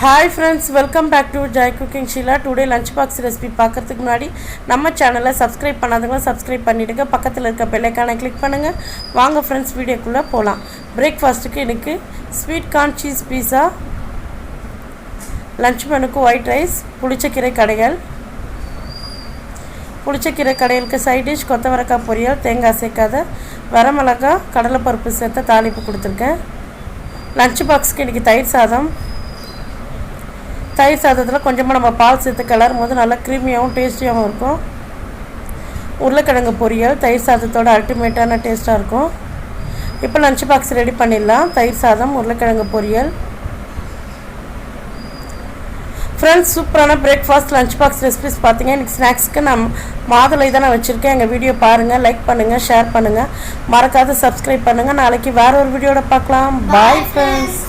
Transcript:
Hi friends, welcome back to Jai Cooking Sheila. Today lunch box recipe பார்க்கிறதுக்கு முன்னாடி நம்ம சேனலை subscribe பண்ணாதவங்க subscribe பண்ணிடுங்க. பக்கத்துல இருக்க bell icon-ஐ click பண்ணுங்க. வாங்க friends வீடியோக்குள்ள போலாம். பிரேக்ஃபாஸ்ட்க்கு இன்னைக்கு sweet corn cheese pizza, lunch மெனுக்கு white rice, புளிச்சக்கீரை கடைகள். புளிச்சக்கீரை கடைகளுக்கு சைட் டிஷ் கொத்தவரக்காய் பொரியல், தேங்காய் சேர்க்காத வரமிளகாய், கடலைப்பருப்பு சேர்த்து தாளிப்பு கொடுத்துருக்கேன். லஞ்ச் பாக்ஸ்க்கு இன்னைக்கு தயிர் சாதத்தில் கொஞ்சமாக நம்ம பால் சேர்த்து கிளறும் போது நல்லா க்ரீமியாகவும் டேஸ்டியாகவும் இருக்கும். உருளைக்கிழங்கு பொரியல் தயிர் சாதத்தோட அல்டிமேட்டான டேஸ்ட்டாக இருக்கும். இப்போ லஞ்ச் பாக்ஸ் ரெடி பண்ணிடலாம். தயிர் சாதம், உருளைக்கிழங்கு பொரியல். ஃப்ரெண்ட்ஸ், சூப்பரான பிரேக்ஃபாஸ்ட் லஞ்ச் பாக்ஸ் ரெசிபிஸ் பார்த்தீங்க. இன்றைக்கி ஸ்நாக்ஸ்க்கு நான் மாதுளை தான் நான் வச்சுருக்கேன். எங்கள் வீடியோ பாருங்கள், லைக் பண்ணுங்கள், ஷேர் பண்ணுங்கள், மறக்காத சப்ஸ்கிரைப் பண்ணுங்கள். நாளைக்கு வேறு ஒரு வீடியோட பார்க்கலாம். Bye friends.